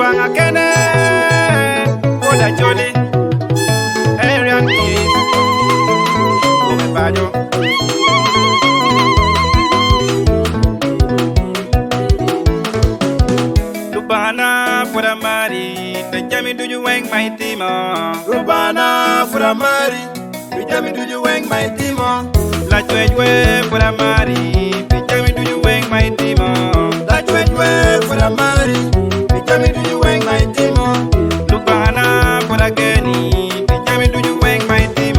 Rubangakene, Oda Jolly, Erian kizz, Bajo. Lubanga for a Mari, Benjamin, do you wang my team? Lubanga for a Mari, Benjamin, do you wang my team? La Chwe for a Mari, Benjamin, do you wang my team? La Chwe for a Mari, Benjamin, do you wang my team? Lubanga for a Kenny, Benjamin, do you wang my team?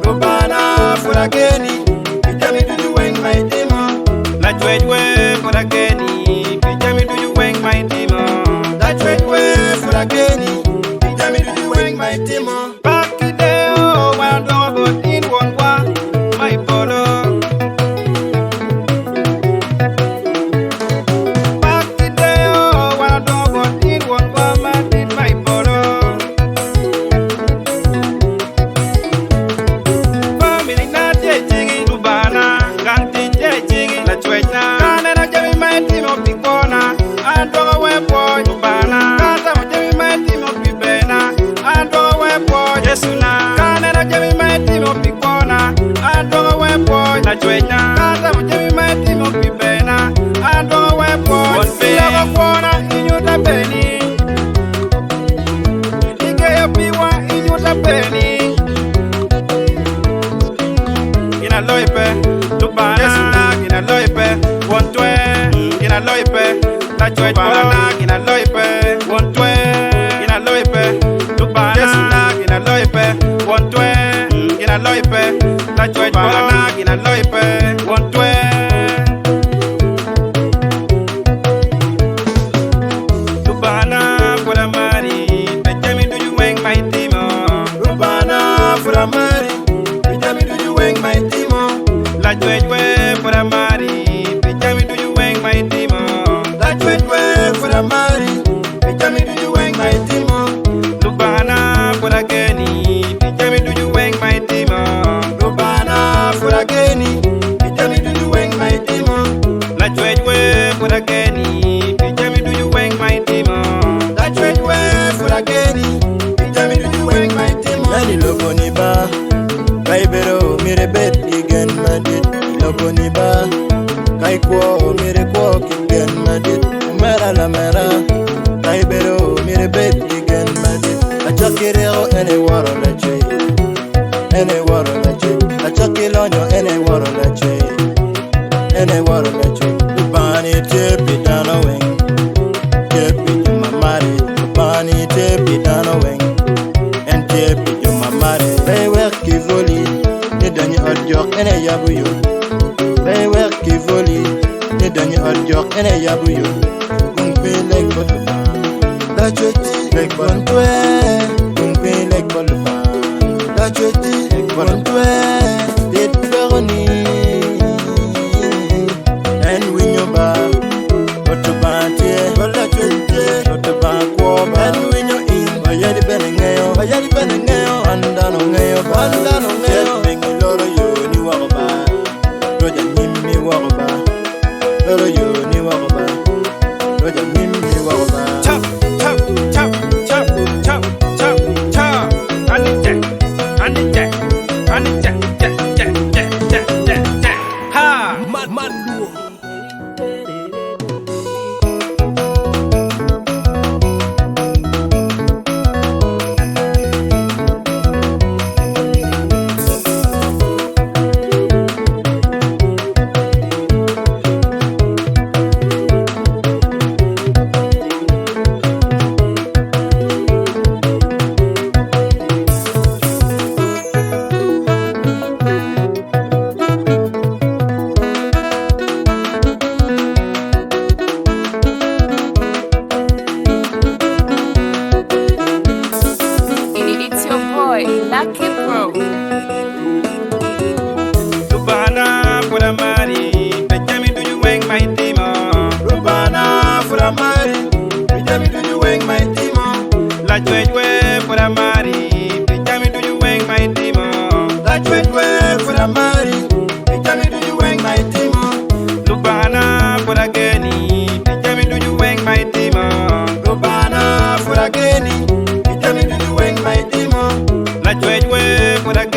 Lubanga for a Kenny, Benjamin, do you wang my team? La Chwe for a Kenny, Benjamin, do you wang my team? La Chwe for a Kenny, Benjamin, do you wang my team? Back in the oh, when I don't go in one my polo. Back in the oh, when I don't go in one my polo. Family not changing, Lubanga, Ganti changing, la Chweta. Canada Jimmy my team of the corner, and go away boy, Lubanga. Canada Jimmy my team of the banner, and go away boy, Jesuna. Canada Jimmy my team of the corner, and go away boy, la Chweta. Canada Jimmy my team of the banner, and go away boy. One day of a corner in your penny. You get a P1 in your penny. In a loipe, Lubanga, in a loipe, 120, in a loipe, la Chweta, in a loipe, 120, in a loipe, Lubanga, in a loipe, 120, in a loipe, la Chweta, in a loipe, 120. Lubanga for a Mari, Benjamin, do you wang my team? Lubanga for a Mari, Benjamin, do you wang my team? La Chwe for a Mari, Benjamin, do you wang my team? La Chwe for a Mari, Benjamin, do you wang my team? Lubanga for a Kenny, Benjamin, do you wang my team? Lubanga for a Kenny, Benjamin, do you wang my team? La Chwe for a Kenny, Benjamin, do you wang my team? La Chwe for a Kenny, Benjamin, do you wang my team? Nani loboni ba, kaibero mire bet igen madit. Loboni ba, kaikwo mire kwo kigen madit. Mera la mera, kaibero mire bet igen madit. Achakireo ene waro leche, ene waro leche. Achakilonyo ene waro leche, ene waro leche. Lubani tepi dano wing, tepi jumamari. Lubani tepi dano wing, en tepi jumamari. Bewer ki voli, ni danyi odjok ene yabuyo. Bewer ki voli, ni danyi odjok ene yabuyo. Kungpi leg boluba, la choti leg bontwe. Kungpi leg boluba, la choti leg bontwe. Dit beroni, en winyoba, otobante, wala choti, otobankwoba, en winyo in. Bayadi benengeyo, andano ngeyo, mingi loro yo ni wakoba, roja nimi wakoba, loro yo ni wakoba, roja nimi wakoba. Chop, chop, chop, chop, chop, chop, chop. Anite, ha. Lubanga for a Mari, Benjamin, do you wang my team? Lubanga for a Mari, Benjamin, do you wang my team? La Chwe for a Mari, Benjamin, do you wang my team? La Chwe for a Mari, Benjamin, do you wang my team? Lubanga for a Kenny, Benjamin, do you wang my team? Lubanga for the